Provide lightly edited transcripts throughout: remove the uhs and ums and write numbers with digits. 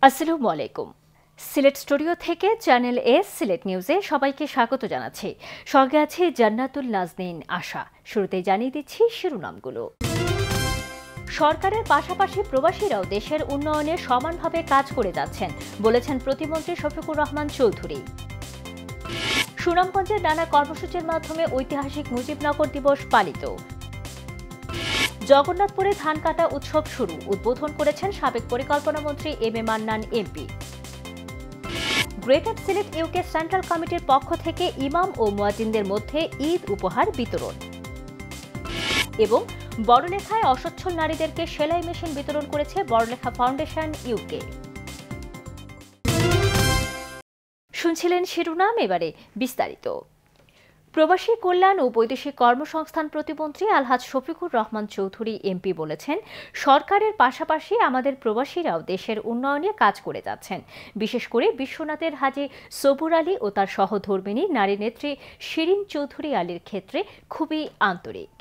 আসসালামু আলাইকুম। সিলেট স্টুডিও থেকে চ্যানেল এস সিলেট নিউজে সবাইকে স্বাগত জানাচ্ছি। সঙ্গে আছে জান্নাতুল নাজনীন আশা। শুরুতেই জানিয়ে দিচ্ছি শিরোনামগুলো। সরকারের পাশাপাশি প্রবাসীরাও দেশের উন্নয়নে সমানভাবে কাজ করে যাচ্ছেন বলেছেন প্রতিমন্ত্রী শফিকুর রহমান চৌধুরী। সুনামগঞ্জের নানা কর্মসূচির মাধ্যমে ঐতিহাসিক মুজিবনগর দিবস পালিত। জগন্নাথপুরে ধান কাটা উৎসব শুরু, উদ্বোধন করেছেন সাবেক পরিকল্পনা মন্ত্রী M A Mannan MP. Greater Sylhet UK central কমিটির পক্ষ থেকে ইমাম ও মুয়াজ্জিনদের মধ্যে ঈদ উপহার বিতরণ। এবং বড়লেখায় অসচ্ছল নারীদেরকে সেলাই মেশিন বিতরণ করেছে বড়লেখা ফাউন্ডেশন ইউকে। শুনছিলেন শিরোনাম, এবারে বিস্তারিত। প্রবাসী কল্যাণ ও বৈদেশিক কর্মসংস্থান প্রতিমন্ত্রী আলহাজ শফিকুর রহমান চৌধুরী এমপি বলেছেন, সরকারের পাশাপাশি আমাদের প্রবাসীরাও দেশের উন্নয়নে কাজ করে যাচ্ছেন। বিশেষ করে বিশ্বনাথের হাজী সবুর আলী ও তার সহধর্মিণী নারী নেত্রী শিরিন চৌধুরী আলীর ক্ষেত্রে খুবই আন্তরিক।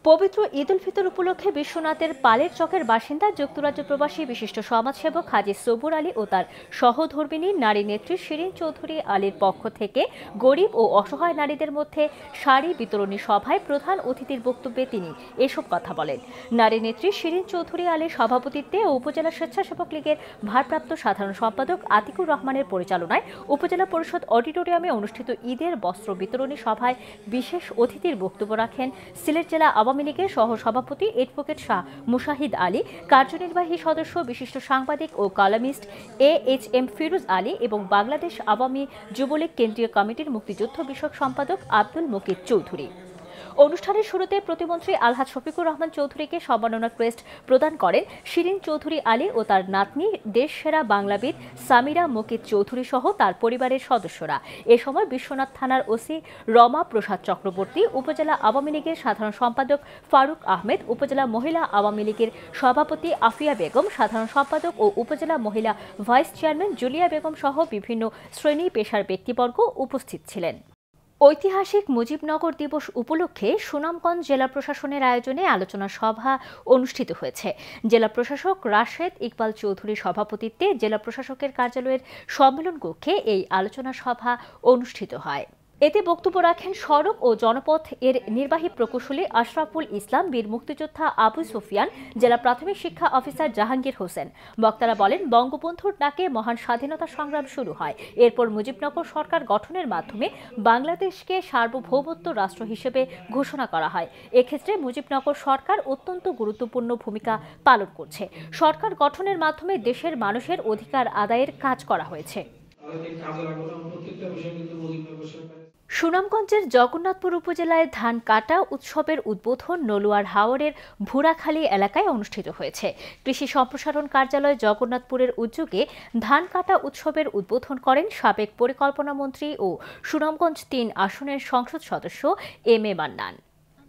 পবিত্র ঈদ উল ফিতর উপলক্ষে বিশ্বনাথের পালের চকের বাসিন্দা যুক্তরাজ্য প্রবাসী বিশিষ্ট সমাজসেবক হাজী সবুর আলী ও তার সহধর্মিণী নারী নেত্রী শিরিন চৌধুরী আলীর পক্ষ থেকে গরিব ও অসহায় নারীদের মধ্যে শাড়ি বিতরণী সভায় প্রধান অতিথির বক্তব্যে তিনি এসব কথা বলেন। নারী নেত্রী শিরিন চৌধুরী আলীর সভাপতিত্বে ও উপজেলা স্বেচ্ছাসেবক লীগের ভারপ্রাপ্ত সাধারণ সম্পাদক আতিকুর রহমানের পরিচালনায় উপজেলা পরিষদ অডিটোরিয়ামে অনুষ্ঠিত ঈদের বস্ত্র বিতরণী সভায় বিশেষ অতিথির বক্তব্য রাখেন সিলেট জেলা আওয়ামী লীগের সহসভাপতি অ্যাডভোকেট শাহ মুশাহিদ আলী, কার্যনির্বাহী সদস্য বিশিষ্ট সাংবাদিক ও কলামিস্ট এএইচএম ফিরোজ আলী এবং বাংলাদেশ আওয়ামী যুবলীগ কেন্দ্রীয় কমিটির মুক্তিযুদ্ধ বিষয়ক সম্পাদক আব্দুল মুকিত চৌধুরী। অনুষ্ঠানের শুরুতে প্রতিমন্ত্রী আলহাজ শফিকুর রহমান চৌধুরীকে সম্মাননা ক্রেস্ট প্রদান করেন শিরিন চৌধুরী আলী ও তার নাতনি দেশসেরা বাংলাবিদ সামিরা মুকিত চৌধুরী সহ তার পরিবারের সদস্যরা। এ সময় বিশ্বনাথ থানার ওসি রমা প্রসাদ চক্রবর্তী, উপজেলা আওয়ামী লীগের সাধারণ সম্পাদক ফারুক আহমেদ, উপজেলা মহিলা আওয়ামী লীগের সভাপতি আফিয়া বেগম, সাধারণ সম্পাদক ও উপজেলা মহিলা ভাইস চেয়ারম্যান জুলিয়া বেগম সহ বিভিন্ন শ্রেণী পেশার ব্যক্তিবর্গ উপস্থিত ছিলেন। ঐতিহাসিক মুজিবনগর দিবস উপলক্ষে সুনামগঞ্জ জেলা প্রশাসনের আয়োজনে আলোচনা সভা অনুষ্ঠিত হয়েছে। জেলা প্রশাসক রাশেদ ইকবাল চৌধুরীর সভাপতিত্বে জেলা প্রশাসকের কার্যালয়ের সম্মেলন কক্ষে এই আলোচনা সভা অনুষ্ঠিত হয়। এতে বক্তব্য রাখেন সড়ক ও জনপথ এর নির্বাহী প্রকৌশলী আশরাফুল ইসলাম, বীর মুক্তিযোদ্ধা আবু সুফিয়ান, জেলা প্রাথমিক শিক্ষা অফিসার জাহাঙ্গীর হোসেন। বক্তারা বলেন, বঙ্গবন্ধুর ডাকে মহান স্বাধীনতা সংগ্রাম শুরু হয়। এরপর মুজিবনগর সরকার গঠনের মাধ্যমে বাংলাদেশকে সার্বভৌমত্ব রাষ্ট্র হিসেবে ঘোষণা করা হয়। এক্ষেত্রে মুজিবনগর সরকার অত্যন্ত গুরুত্বপূর্ণ ভূমিকা পালন করছে। সরকার গঠনের মাধ্যমে দেশের মানুষের অধিকার আদায়ের কাজ করা হয়েছে। সুনামগঞ্জের জগন্নাথপুর উপজেলায় ধান কাটা উৎসবের উদ্বোধন নলুয়ার হাওরের ভুরাখালী এলাকায় অনুষ্ঠিত হয়েছে। কৃষি সম্প্রসারণ কার্যালয় জগন্নাথপুরের উদ্যোগে ধান কাটা উৎসবের উদ্বোধন করেন সাবেক পরিকল্পনা মন্ত্রী ও সুনামগঞ্জ ৩ আসনের সংসদ সদস্য এম এ মান্নান।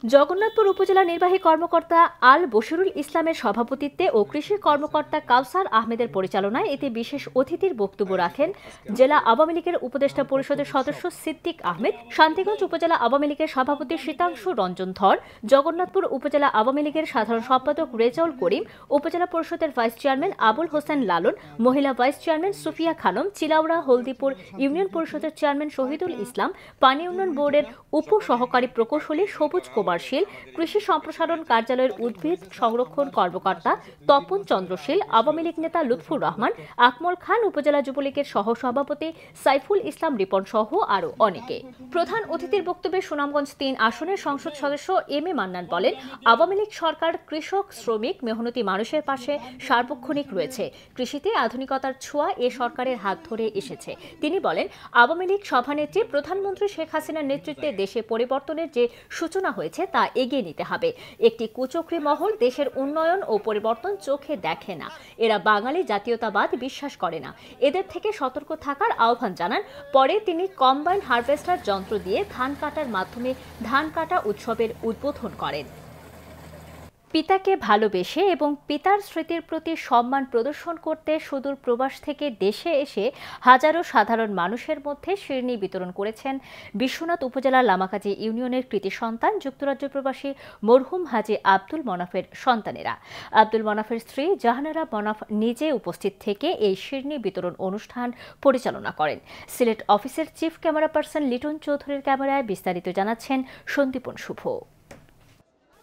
জগন্নাথপুর উপজেলা নির্বাহী কর্মকর্তা আল বশিরুল ইসলামের সভাপতিত্বে ও কৃষি কর্মকর্তা কাউসার আহমেদের পরিচালনায় এতে বিশেষ অতিথির বক্তব্য রাখেন জেলা আওয়ামী লীগের উপদেষ্টা পরিষদের সদস্য সিদ্দিক আহমেদ, শান্তিগঞ্জ উপজেলা আওয়ামী লীগের সভাপতি শীতাংশু রঞ্জন ধর, জগন্নাথপুর উপজেলা আওয়ামী লীগের সাধারণ সম্পাদক রেজাউল করিম, উপজেলা পরিষদের ভাইস চেয়ারম্যান আবুল হোসেন লালন, মহিলা vice chairman Sufia Khanam, Chilaura Haldipur union পরিষদের চেয়ারম্যান শহীদুল ইসলাম, পানি উন্নয়ন বোর্ডের উপ সহকারী প্রকৌশলী সবুজ কুমার শীল, কৃষি সম্প্রসারণ কার্যালয়ের উদ্ভিদ সংরক্ষণ কর্মকর্তা তপন চন্দ্রশীল, আওয়ামী লীগ নেতা লুৎফুর রহমান, আকমল খান, উপজেলা যুবলীগের সহসভাপতি সাইফুল ইসলাম রিপন সহ আরও অনেকে। প্রধান অতিথির বক্তব্যে সুনামগঞ্জ ৩ আসনের সংসদ সদস্য এম এ মান্নান বলেন, আওয়ামী লীগ সরকার কৃষক, শ্রমিক, মেহনতি মানুষের পাশে সার্বক্ষণিক রয়েছে। কৃষিতে আধুনিকতার ছোঁয়া এ সরকারের হাত ধরে এসেছে। তিনি বলেন, আওয়ামী লীগ সভানেত্রী প্রধানমন্ত্রী শেখ হাসিনার নেতৃত্বে দেশে পরিবর্তনের যে সূচনা হয়েছে তা এগিয়ে নিতে হবে। একটি কুচক্রী মহল দেশের উন্নয়ন ও পরিবর্তন চোখে দেখে না। এরা বাঙালি জাতীয়তাবাদ বিশ্বাস করে না। এদের থেকে সতর্ক থাকার আহ্বান জানান। পরে তিনি কম্বাইন হারভেস্টার যন্ত্র দিয়ে ধান কাটার মাধ্যমে ধান কাটা উৎসবের উদ্বোধন করেন। পিতাকে ভালোবেসে এবং পিতার স্মৃতির প্রতি সম্মান প্রদর্শন করতে সুদূর প্রবাস থেকে দেশে এসে হাজারো সাধারণ মানুষের মধ্যে শিরনি বিতরণ করেছেন বিশ্বনাথ উপজেলার লামাকাজি ইউনিয়নের কৃতি সন্তান যুক্তরাজ্য প্রবাসী মরহুম হাজী আব্দুল মনাফের সন্তানেরা। আব্দুল মনাফের স্ত্রী জাহানারা মনাফ নিজে উপস্থিত থেকে এই শিরনি বিতরণ অনুষ্ঠান পরিচালনা করেন। সিলেট অফিসের চিফ ক্যামেরা পার্সন লিটন চৌধুরীর ক্যামেরায় বিস্তারিত জানাচ্ছেন সন্দীপন শুভ।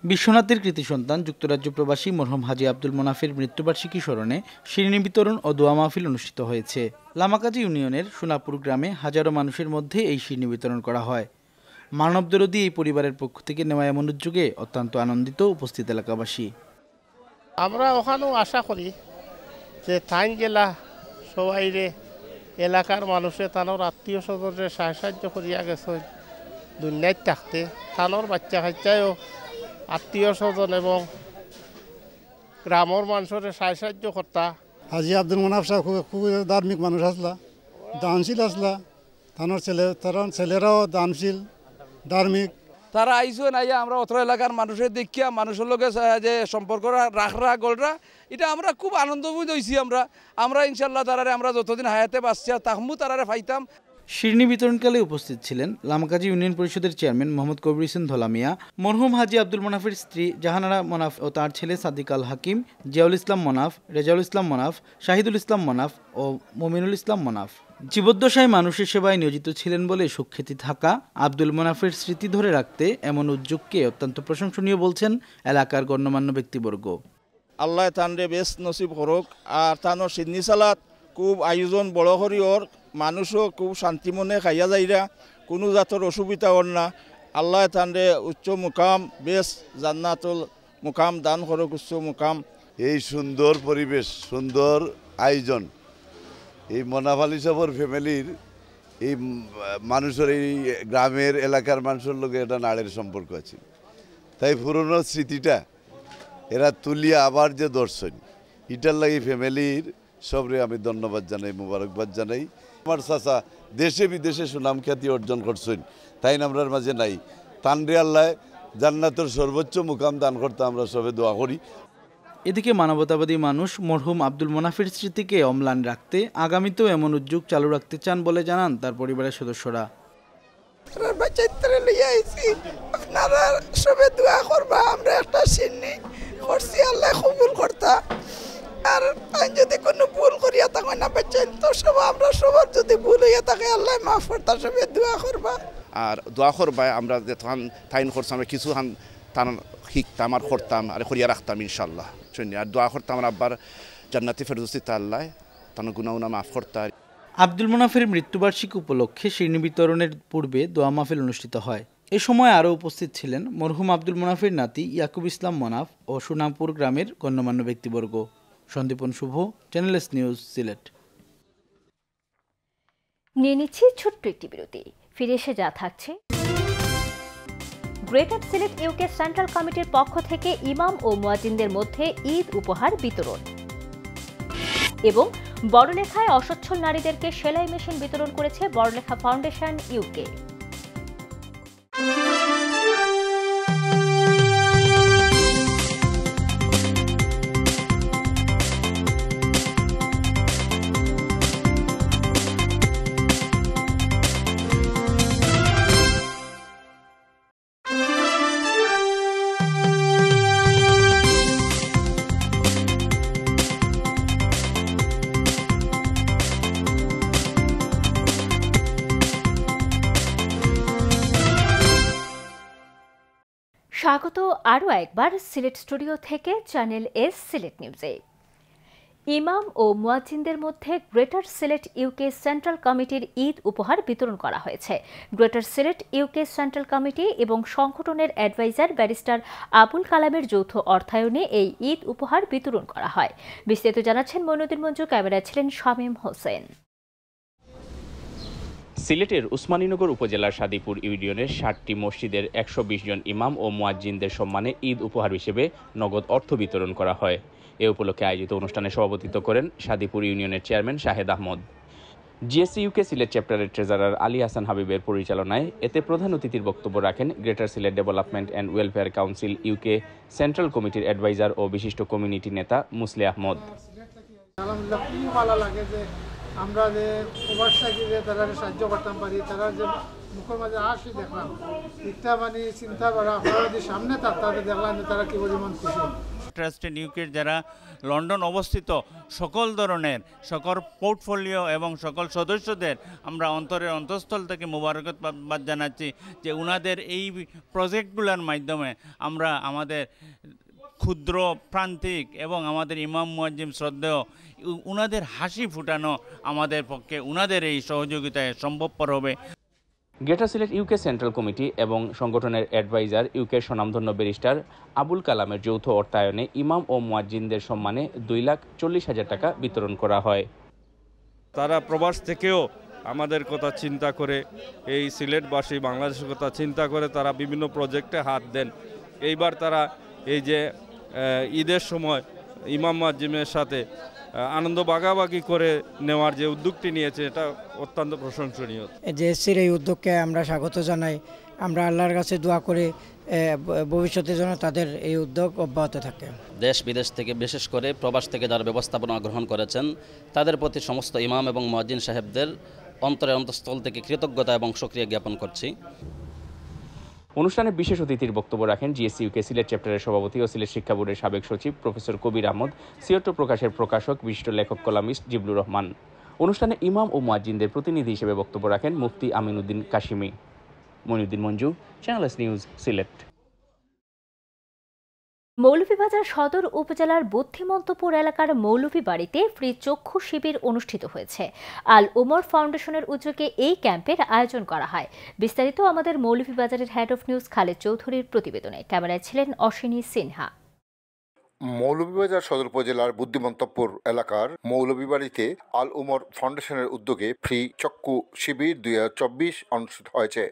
বিশ্বনাথের কৃতি সন্তান যুক্তরাজ্য প্রবাসী মরহুম হাজী আব্দুল মনাফের মৃত্যুবার্ষিকী স্মরণে শিরনি বিতরণ ও দোয়া মাহফিল অনুষ্ঠিত হয়েছে। লামাকাজি ইউনিয়নের সোনাপুর গ্রামে হাজারো মানুষের মধ্যে এই শিরনি বিতরণ করা হয়। মানবদরদী এই পরিবারের পক্ষ থেকে নেওয়া এমন উদ্যোগে অত্যন্ত আনন্দিত উপস্থিত এলাকাবাসী। আমরা ওখানেও আশা করি যে থাইন জেলা সবাইরে এলাকার মানুষে তানোর আত্মীয় স্বজনের সাহায্য করিয়া গেছে দুনিয়ায় থাকতে তানোর বাচ্চা কাচ্চায়ও আত্মীয় স্বজন এবং গ্রামের মানুষের সাহায্য করতা। হাজী আব্দুল মনাফ সাহেব খুব ধার্মিক মানুষ আসলা, দানশীল আসলা, তার ছেলেরাও দানশীল ধার্মিক। তারা আইসো নাইয়া আমরা অত্র এলাকার মানুষের দেখিয়া মানুষের লোকের যে সম্পর্ক রাখরা গলরা এটা আমরা খুব আনন্দবোধ হয়েছি। আমরা ইনশাল্লাহ তারারে আমরা যতদিন হায়াতে বাঁচছি তাহমু তারারে পাইতাম। শিরনি বিতরণকালে উপস্থিত ছিলেন লামাকাজি ইউনিয়ন পরিষদের চেয়ারম্যান মোহাম্মদ কবির হোসেন ধলামিয়া, মরহুম হাজী আব্দুল মনাফের স্ত্রী জাহানারা মনাফ ও তার ছেলে সাদিক আল হাকিম, জিয়াউল ইসলাম মনাফ, রেজাউল ইসলাম মনাফ, শাহিদুল ইসলাম মনাফ ও মমিনুল ইসলাম মনাফ। জীবদ্দশায় মানুষের সেবায় নিয়োজিত ছিলেন বলে সুখ্যাতি থাকা আব্দুল মনাফের স্মৃতি ধরে রাখতে এমন উদ্যোগকে অত্যন্ত প্রশংসনীয় বলছেন এলাকার গণ্যমান্য ব্যক্তিবর্গ। আল্লাহ তানরে বেশ নসিব করুক। আর তানোর সিডনি সালাত খুব আয়োজন বড় হরিওর মানুষও খুব শান্তি মনে খাইয়া যাইরা, কোনো জাতর অসুবিধা হর না। আল্লাহ তানরে উচ্চ মুকাম বেশ জান্নাতুল মুকাম দান করুক, উচ্চ মুকাম। এই সুন্দর পরিবেশ, সুন্দর আয়োজন, এই মনাফ আলী সাহেবের ফ্যামিলির এই মানুষের এই গ্রামের এলাকার মানুষের লোকে এটা নাড়ের সম্পর্ক আছে। তাই পুরনো স্মৃতিটা এরা তুলিয়া আবার যে দর্শন, এটার লাগে ফ্যামিলির সবরে আমি ধন্যবাদ জানাই, মুবারকবাদ জানাই। আমার চাচা দেশে বিদেশে সুনাম খ্যাতি অর্জন করছেন, তাই আমরার মাঝে নাই। তানরে আল্লাহ জান্নাতের সর্বোচ্চ মুকাম দান করতে আমরা সবে দোয়া করি। এদিকে মানবতাবাদী মানুষ মরহুম আব্দুল মনাফের স্মৃতিকে অম্লান রাখতে আগামীতেও এমন উদ্যোগ চালু রাখতে চান বলে জানান তার পরিবারের সদস্যরা। আপনারা সবে দোয়া করবা, আমরা একটা সিন্নি করছি, আল্লাহ কবুল করতা। আর যদি কোনো ভুল করিয়া থাকে না বাচ্চান তো সব আমরা সবার যদি ভুল হইয়া থাকে আল্লাহ মাফ করতা, সবে দোয়া করবা। আর দোয়া করবা আমরা যে তখন তাইন করতাম কিছু তার শিখতাম আর করতাম আর করিয়া রাখতাম ইনশাল্লাহ। আর দোয়া করতাম আমার আব্বার জান্নাতি ফেরদৌসি আল্লাহ তার গুনাহ মাফ করতা। আব্দুল মনাফের মৃত্যুবার্ষিকী উপলক্ষে শিরনি বিতরণের পূর্বে দোয়া মাহফিল অনুষ্ঠিত হয়। এ সময় আরও উপস্থিত ছিলেন মরহুম আব্দুল মনাফের নাতি ইয়াকুব ইসলাম মনাফ ও সোনাপুর গ্রামের গণ্যমান্য ব্যক্তিবর্গ। সন্দীপন শুভ, চ্যানেল এস নিউজ, সিলেট। নিয়ে নিচ্ছি ছোট্ট একটি বিরতি, ফিরে এসে যা থাকছে। গ্রেটার সিলেট ইউকে সেন্ট্রাল কমিটির পক্ষ থেকে ইমাম ও মুয়াজ্জিনদের মধ্যে ঈদ উপহার বিতরণ এবং বড়লেখায় অসচ্ছল নারীদেরকে সেলাই মেশিন বিতরণ করেছে বড়লেখা ফাউন্ডেশন ইউকে। স্বাগত আরও একবার সিলেট স্টুডিও থেকে চ্যানেল এস সিলেট নিউজে। ইমাম ও মুয়াজ্জিনদের মধ্যে গ্রেটার সিলেট ইউকে সেন্ট্রাল কমিটির ঈদ উপহার বিতরণ করা হয়েছে। Greater Sylhet UK central committee এবং সংগঠনের অ্যাডভাইজার ব্যারিস্টার আবুল কালামের যৌথ অর্থায়নে এই ঈদ উপহার বিতরণ করা হয়। বিস্তারিত জানাচ্ছেন মইনুদ্দিন মঞ্জু, ক্যামেরায় ছিলেন শামীম হোসেন। সিলেটের উসমানীনগর উপজেলার সাদিপুর ইউনিয়নের 60টি মসজিদের 120 জন ইমাম ও মুয়াজ্জিনদের সম্মানে ঈদ উপহার হিসেবে নগদ অর্থ বিতরণ করা হয়। এ উপলক্ষে আয়োজিত অনুষ্ঠানে সভাপতিত্ব করেন সাদিপুর ইউনিয়নের chairman Shahed Ahmed. GSC UK Sylhet চ্যাপ্টারের ট্রেজারার আলী হাসান হাবিবের পরিচালনায় এতে প্রধান অতিথির বক্তব্য রাখেন greater Sylhet development and welfare council UK central কমিটির অ্যাডভাইজার ও বিশিষ্ট কমিউনিটি নেতা মুসলে আহমদ। আলহামদুলিল্লাহ খুব ভালো লাগে যে আমরা যে প্রবাসী যে তারা সাহায্য করতাম পারি, তারা যে মুখের মাঝে আসি দেখলাম একটা মানে চিন্তা করা আপনারা যদি সামনে তাদের দেখলাম যে তারা কি পরিমাণ খুশি। ট্রাস্টেড ইউকের যারা লন্ডন অবস্থিত সকল ধরনের সকল পোর্টফোলিও এবং সকল সদস্যদের আমরা অন্তরের অন্তঃস্থল থেকে মোবারকবাদ জানাচ্ছি যে উনাদের এই প্রজেক্টগুলোর মাধ্যমে আমরা আমাদের ক্ষুদ্র প্রান্তিক এবং আমাদের ইমাম মুয়াজ্জিম শ্রদ্ধেয় উনাদের হাসি ফুটানো আমাদের পক্ষে উনাদের এই সহযোগিতায় সম্ভবপর হবে। Greater Sylhet UK central committee এবং সংগঠনের অ্যাডভাইজার ইউকে স্বনামধন্য ব্যারিস্টার আবুল কালামের যৌথ অর্থায়নে ইমাম ও মুয়াজ্জিনদের সম্মানে 2,40,000 টাকা বিতরণ করা হয়। তারা প্রবাস থেকেও আমাদের কথা চিন্তা করে, এই সিলেটবাসী বাংলাদেশের কথা চিন্তা করে তারা বিভিন্ন প্রজেক্টে হাত দেন। এইবার তারা এই যে ঈদের সময় ইমাম মুয়াজ্জিমের সাথে আনন্দ ভাগাভাগি করে নেওয়ার যে উদ্যোগটি নিয়েছে এটা অত্যন্ত প্রশংসনীয়। জিএসসির এই উদ্যোগকে আমরা স্বাগত জানাই। আমরা আল্লাহর কাছে দোয়া করে ভবিষ্যতের জন্য তাদের এই উদ্যোগ অব্যাহত থাকে। দেশ বিদেশ থেকে বিশেষ করে প্রবাস থেকে যারা ব্যবস্থাপনা গ্রহণ করেছেন তাদের প্রতি সমস্ত ইমাম এবং মুয়াজ্জিন সাহেবদের অন্তরের অন্তঃস্থল থেকে কৃতজ্ঞতা এবং শুকরিয়া জ্ঞাপন করছি। অনুষ্ঠানে বিশেষ অতিথির বক্তব্য রাখেন জিএসসি ইউকে সিলেট চ্যাপ্টারের সভাপতি ও সিলেট শিক্ষা বোর্ডের সাবেক সচিব প্রফেসর কবির আহমদ, সিওটো প্রকাশের প্রকাশক বিশিষ্ট লেখক কলামিস্ট জিবলুর রহমান। অনুষ্ঠানে ইমাম ও মুয়াজ্জিনদের প্রতিনিধি হিসেবে বক্তব্য রাখেন Mufti Aminuddin Kashimi. Moniuddin Manju, channel S news, Sylhet. Moulvibazar Sadar উপজেলার বুদ্ধিমন্তপুর এলাকার মৌলভীবাড়িতে ফ্রি চক্ষু শিবির অনুষ্ঠিত হয়েছে। আল উমর ফাউন্ডেশনের উদ্যোগে এই ক্যাম্পের আয়োজন করা হয়। বিস্তারিত আমাদের মৌলভীবাজারের হেড অফ নিউজ খালেদ চৌধুরীর প্রতিবেদনে। ক্যামেরায় ছিলেন অশ্বিনী সিনহা। মৌলভীবাজার সদর উপজেলার বুদ্ধিমন্তপুর এলাকার মৌলভীবাড়িতে আল উমর ফাউন্ডেশনের উদ্যোগে ফ্রি চক্ষু শিবির 2024 অনুষ্ঠিত হয়েছে।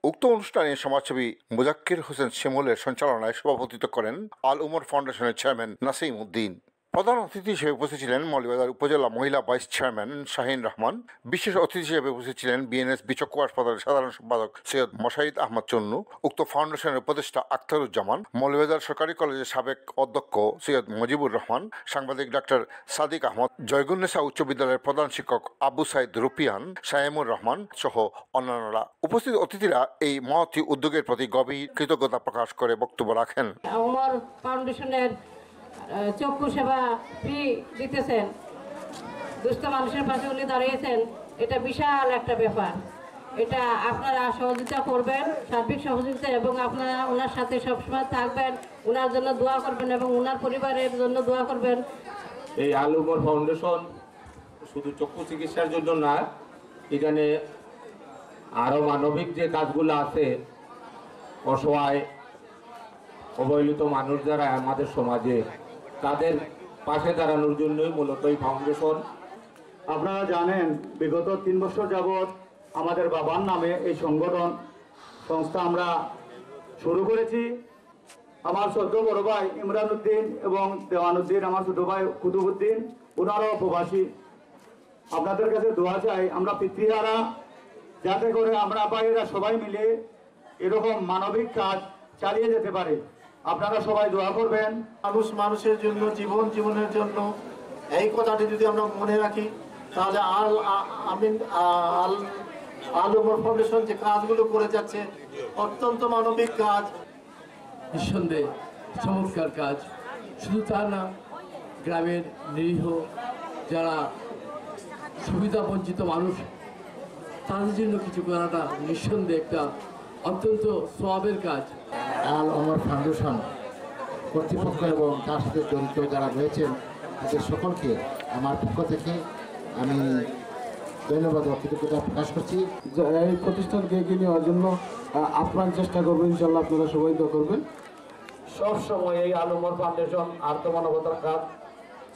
উক্ত অনুষ্ঠানে সমাজসেবী মুজাক্কির হোসেন শিমুলের সঞ্চালনায় সভাপতিত্ব করেন আল উমর ফাউন্ডেশনের চেয়ারম্যান নাসিম উদ্দিন। প্রধান অতিথি হিসেবে উপস্থিত ছিলেন মৌলভীবাজার উপজেলা মহিলা ভাইস চেয়ারম্যান শাহিন রহমান। বিশেষ অতিথি হিসেবে উপস্থিত ছিলেন বিএনএসবি চক্ষু হাসপাতালের সাধারণ সম্পাদক সৈয়দ মোশাহিদ আহমদ চন্নু, উক্ত ফাউন্ডেশনের উপদেষ্টা আখতারুজ্জামান, মৌলভীবাজার সরকারি কলেজের সাবেক অধ্যক্ষ সৈয়দ মুজিবুর রহমান, সাংবাদিক ডাক্তার সাদিক আহমদ, জয়গুন্নেসা উচ্চ বিদ্যালয়ের প্রধান শিক্ষক আবু সাইদ রুপিয়ান, সায়েমুর রহমান সহ অন্যান্যরা। উপস্থিত অতিথিরা এই মহতী উদ্যোগের প্রতি গভীর কৃতজ্ঞতা প্রকাশ করে বক্তব্য রাখেন। উমর ফাউন্ডেশনের চক্ষু সেবা ফ্রি দিতেছেন, দুস্থ মানুষের পাশে উনি দাঁড়িয়েছেন, এটা বিশাল একটা ব্যাপার। এটা আপনারা সহযোগিতা করবেন, সার্বিক সহযোগিতা, এবং আপনারা ওনার সাথে সবসময় থাকবেন, ওনার জন্য দোয়া করবেন এবং ওনার পরিবারের জন্য দোয়া করবেন। এই আল উমর ফাউন্ডেশন শুধু চক্ষু চিকিৎসার জন্য না, এখানে আরও মানবিক যে কাজগুলো আছে, অসহায় অবহেলিত মানুষ যারা আমাদের সমাজে, তাদের পাশে দাঁড়ানোর জন্যই মূলত এই ফাউন্ডেশন। আপনারা জানেন বিগত 3 বছর যাবৎ আমাদের বাবার নামে এই সংগঠন সংস্থা আমরা শুরু করেছি। আমার ছোট বড় ভাই ইমরান উদ্দিন এবং দেওয়ান উদ্দিন, আমার ছোট ভাই কুতুবুদ্দিন, ওনারাও প্রবাসী। আপনাদের কাছে দোয়া চাই আমরা পিতৃহারা, যাতে করে আমরা ভাইয়েরা সবাই মিলে এরকম মানবিক কাজ চালিয়ে যেতে পারে। আপনারা সবাই দোয়া করবেন। মানুষ মানুষের জন্য, জীবনের জন্য, এই কথাটি যদি আমরা মনে রাখি তাহলে আল উমর ফাউন্ডেশন যে কাজগুলো করে যাচ্ছে অত্যন্ত মানবিক কাজ, নিঃসন্দেহে চমৎকার কাজ। শুধু তা না, গ্রামের নিরীহ যারা সুবিধা বঞ্চিত মানুষ, তাদের জন্য কিছু করাটা নিঃসন্দেহে একটা অত্যন্ত সওয়াবের কাজ। আল উমর ফাউন্ডেশন কর্তৃপক্ষ এবং তার সাথে জড়িত যারা রয়েছেন তাদের সকলকে আমার পক্ষ থেকে আমি ধন্যবাদ ও কৃতজ্ঞতা প্রকাশ করছি। এই প্রতিষ্ঠানকে এগিয়ে নেওয়ার জন্য আপ্রাণ চেষ্টা করবেন, ইনশাল্লাহ আপনারা সবাই দোয়া করবেন। সব সময় এই আল উমর ফাউন্ডেশন আর্থমানবতার কাজ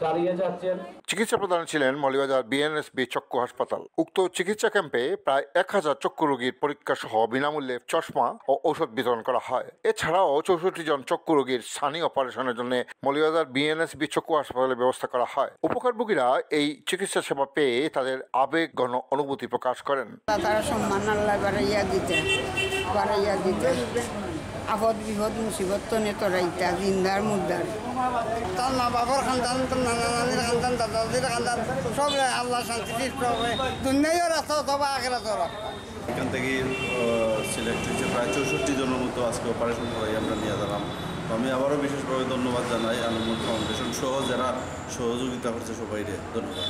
চালিয়ে যাচ্ছেন। চিকিৎসা প্রদান ছিলেন মৌলভীবাজার বিএনএসবি চক্ষু হাসপাতাল। উক্ত চিকিৎসা ক্যাম্পে প্রায় 1000 চক্ষু রোগীর পরীক্ষা সহ বিনামূল্যে চশমা ও ঔষধ বিতরণ করা হয়। এছাড়াও 64 জন চক্ষু রোগীর সানি অপারেশনের জন্য মৌলভীবাজার বিএনএসবি চক্ষু হাসপাতালে ব্যবস্থা করা হয়। উপকারভোগীরা এই চিকিৎসা সেবা পেয়ে তাদের আবেগঘন অনুভূতি প্রকাশ করেন। তারা সম্মান আল্লাহ বাড়াইয়া দিতে আপদ বিপদ মুসিবত তো নে তোরাইতা জিন্দার মুদ্দার তার মা বাবার খানদান নানা নানির খানদান দাদা দাদির খানদান সব আল্লাহ শান্তি দুনিয়ায় রাস্তা অথবা আখেরাত রাস্তা। এখান থেকে সিলেক্ট হয়েছে প্রায় 64 জনের মতো আজকে অপারেশন করাই আমরা নিয়ে গেলাম। আমি আবারও বিশেষভাবে ধন্যবাদ জানাই আলমুর ফাউন্ডেশন সহ যারা সহযোগিতা করছে সবাইকে ধন্যবাদ।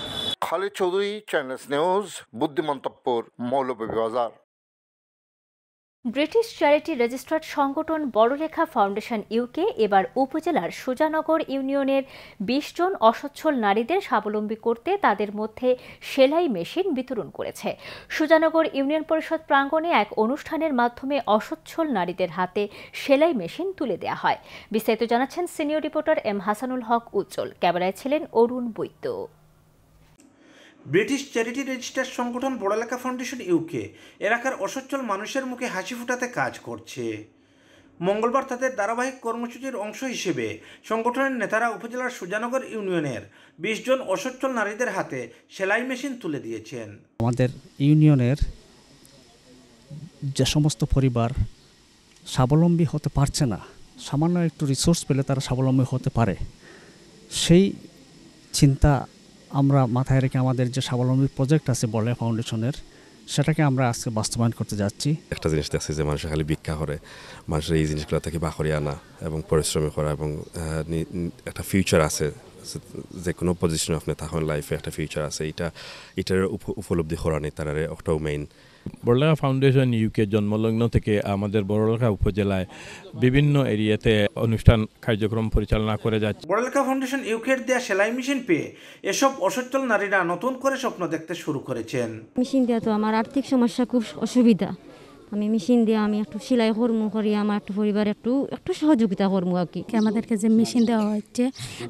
Khalid Chowdhury, channel S news, Buddhimantapur, Moulvibazar. British charity registered সংগঠন বড়লেখা ফাউন্ডেশন ইউকে এবার উপজেলার সুজানগর ইউনিয়নের 20 জন অসচ্ছল নারীদের স্বাবলম্বী করতে তাদের মধ্যে সেলাই মেশিন বিতরণ করেছে। সুজানগর ইউনিয়ন পরিষদ প্রাঙ্গণে এক অনুষ্ঠানের মাধ্যমে অসচ্ছল নারীদের হাতে সেলাই মেশিন তুলে দেওয়া হয়। বিস্তারিত জানাচ্ছেন সিনিয়র রিপোর্টার এম হাসানুল হক উজ্জ্বল। ক্যামেরায় ছিলেন অরুণ বৈদ্য। ব্রিটিশ চ্যারিটি রেজিস্টার্ড সংগঠন বড়লেখা ফাউন্ডেশন ইউকে এলাকার অসচ্ছল মানুষের মুখে হাসি ফোটাতে কাজ করছে। মঙ্গলবার তাদের ধারাবাহিক কর্মসূচির অংশ হিসেবে সংগঠনের নেতারা উপজেলার সুজানগর ইউনিয়নের 20 জন অসচ্ছল নারীদের হাতে সেলাই মেশিন তুলে দিয়েছেন। আমাদের ইউনিয়নের যে সমস্ত পরিবার স্বাবলম্বী হতে পারছে না, সামান্য একটু রিসোর্স পেলে তারা স্বাবলম্বী হতে পারে, সেই চিন্তা আমরা মাথায় রেখে আমাদের যে স্বাবলম্বী প্রজেক্ট আছে বড়লেখা ফাউন্ডেশনের, সেটাকে আমরা আজকে বাস্তবায়ন করতে যাচ্ছি। একটা জিনিস দেখছি যে মানুষ খালি ভিক্ষা করে, মানুষের এই জিনিসগুলো থেকে বাহরে আনা এবং পরিশ্রমী করা এবং একটা ফিউচার আছে, যে কোনো পজিশনে আপনি তখন লাইফে একটা ফিউচার আছে, এটার উপলব্ধি করা নেই তার একটাও মেইন। বড়লেখা ফাউন্ডেশন ইউকে জন্মলগ্ন থেকে আমাদের বড়লেখা উপজেলায় বিভিন্ন এরিয়াতে অনুষ্ঠান কার্যক্রম পরিচালনা করে যাচ্ছে। বড়লেখা ফাউন্ডেশন ইউকের দেয়া সেলাই মেশিন পেয়ে এসব অসচ্ছল নারীরা নতুন করে স্বপ্ন দেখতে শুরু করেছেন। মেশিন দেওয়া তো আমার আর্থিক সমস্যা খুব অসুবিধা, আমি মেশিন দিয়ে আমি একটু সেলাই কর্ম করি, আমার একটু পরিবার একটু সহযোগিতা করবো আর কি। আমাদেরকে যে মেশিন দেওয়া হচ্ছে,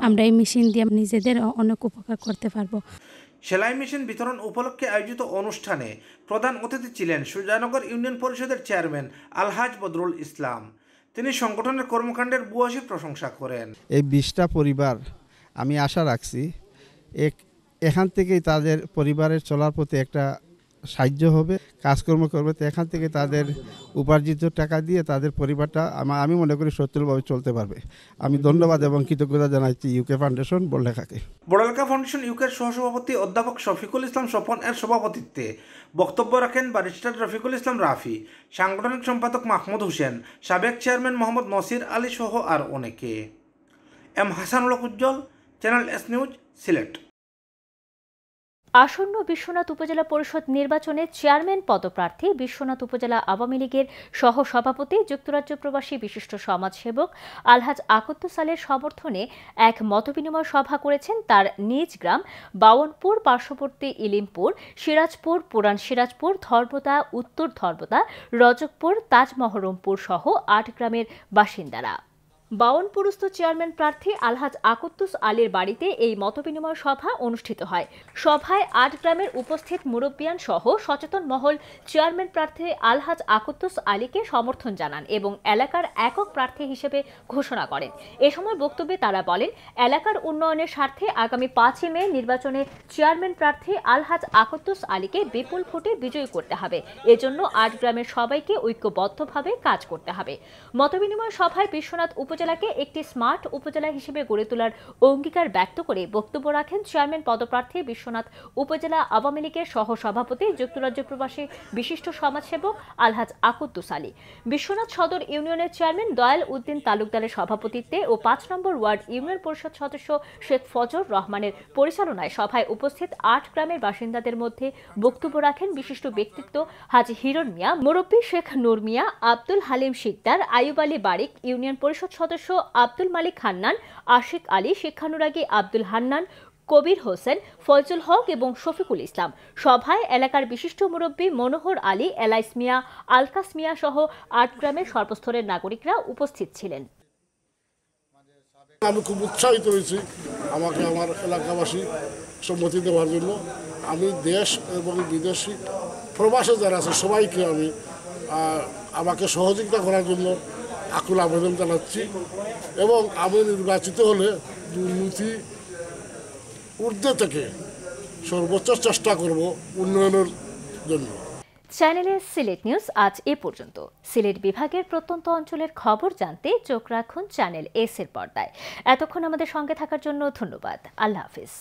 আমরা এই মেশিন দিয়ে নিজেদের অনেক উপকার করতে পারবো। সেলাই মেশিন বিতরণ উপলক্ষে আয়োজিত অনুষ্ঠানে প্রধান অতিথি ছিলেন সুজানগর ইউনিয়ন পরিষদের চেয়ারম্যান আলহাজ বদরুল ইসলাম। তিনি সংগঠনের কর্মকাণ্ডের ভূয়সী প্রশংসা করেন। এই 20টা পরিবার আমি আশা রাখছি এখান থেকেই তাদের পরিবারের চলার পথে একটা সাহায্য হবে, কাজকর্ম করবে, তো এখান থেকে তাদের উপার্জিত টাকা দিয়ে তাদের পরিবারটা আমি মনে করি সচ্ছলভাবে চলতে পারবে। আমি ধন্যবাদ এবং কৃতজ্ঞতা জানাচ্ছি ইউকে ফাউন্ডেশন বড়লেখাকে। বড়লেখা ফাউন্ডেশন ইউকের সহসভাপতি অধ্যাপক শফিকুল ইসলাম স্বপন এর সভাপতিত্বে বক্তব্য রাখেন ব্যারিস্টার রফিকুল ইসলাম রাফি, সাংগঠনিক সম্পাদক মাহমুদ হোসেন, সাবেক চেয়ারম্যান মোহাম্মদ নসির আলী সহ আর অনেকে। এম হাসানুল হক উজ্জ্বল, চ্যানেল এস নিউজ, সিলেট। আসন্ন বিশ্বনাথ উপজেলা পরিষদ নির্বাচনে চেয়ারম্যান পদপ্রার্থী বিশ্বনাথ উপজেলা আওয়ামী লীগের সহ সভাপতি যুক্তরাজ্য প্রবাসী বিশিষ্ট সমাজসেবক আলহাজ আকুদ্দুস আলীর সমর্থনে এক মতবিনিময় সভা করেছেন তার নিজ গ্রাম বাওয়ানপুর, পার্শ্ববর্তী ইলিমপুর, সিরাজপুর, পুরান সিরাজপুর, ধর্মদা, উত্তর ধর্মদা, রজকপুর, তাজমহরমপুর সহ 8 গ্রামের বাসিন্দারা। বাওয়ানপুরস্থ চেয়ারম্যান প্রার্থী আলহাজ আকুদ্দুস আলীর বাড়িতে এই মতবিনিময় সভা অনুষ্ঠিত হয়। সভায় 8 গ্রামের উপস্থিত মুরব্বিয়ান সহ সচেতন মহল চেয়ারম্যান প্রার্থী আলহাজ আকুদ্দুস আলীকে সমর্থন জানান এবং এলাকার একক প্রার্থী হিসেবে ঘোষণা করেন। এ সময় বক্তব্যে তারা বলেন, এলাকার উন্নয়নের স্বার্থে আগামী 5 মে নির্বাচনে চেয়ারম্যান প্রার্থী আলহাজ আকুদ্দুস আলীকে বিপুল ভোটে বিজয়ী করতে হবে। এজন্য 8 গ্রামের সবাইকে ঐক্যবদ্ধভাবে কাজ করতে হবে। মতবিনিময় সভায় বিশ্বনাথ উপজেলাকে একটি স্মার্ট উপজেলা হিসেবে গড়ে তোলার অঙ্গীকার ব্যক্ত করে বক্তব্য রাখেন চেয়ারম্যান পদপ্রার্থী বিশ্বনাথ উপজেলা আওয়ামী লীগের সহ সভাপতি যুক্তরাজ্য প্রবাসী বিশিষ্ট সমাজসেবক আলহাজ আকুদ্দুস আলী। বিশ্বনাথ সদর ইউনিয়নের চেয়ারম্যান দয়াল উদ্দিন তালুকদারের সভাপতিত্বে ও 5 নম্বর ওয়ার্ড ইউনিয়ন পরিষদ সদস্য শেখ ফজর রহমানের পরিচালনায় সভায় উপস্থিত 8 গ্রামের বাসিন্দাদের মধ্যে বক্তব্য রাখেন বিশিষ্ট ব্যক্তিত্ব হাজী হিরণ মিয়া, মুরব্বী শেখ নূর মিয়া, আব্দুল হালিম শিকদার, আইয়ুব আলী বারিক, ইউনিয়ন পরিষদ সদস্য আব্দুল মালিক হান্নান, আশিক আলী, শিক্ষানুরাগী আব্দুল হান্নান, কবির হোসেন, ফয়জুল হক এবং শফিকুল ইসলাম। সভায় এলাকার বিশিষ্ট মুরব্বী মনোহর আলী, এলাইস মিয়া, আলকাস মিয়া সহ 8 গ্রামের সর্বস্তরের নাগরিকরা উপস্থিত ছিলেন। আমি খুব উৎসাহিত হয়েছি আমাকে আমার এলাকাবাসী সম্মতি দেওয়ার জন্য। আমি দেশ এবং বিদেশি প্রবাসে যারা আছে সবাইকে আমি আমাকে সহযোগিতা করার জন্য আকুল আবেদন জানাচ্ছি এবং আমি নির্বাচিত হলে দুর্নীতি ঊর্ধ্বে থেকে সর্বোচ্চ চেষ্টা করব উন্নয়নের জন্য। চ্যানেলে সিলেট নিউজ আজ এ পর্যন্ত। সিলেট বিভাগের প্রত্যন্ত অঞ্চলের খবর জানতে চোখ রাখুন চ্যানেল এস এর পর্দায়। এতক্ষণ আমাদের সঙ্গে থাকার জন্য ধন্যবাদ। আল্লাহ হাফিজ।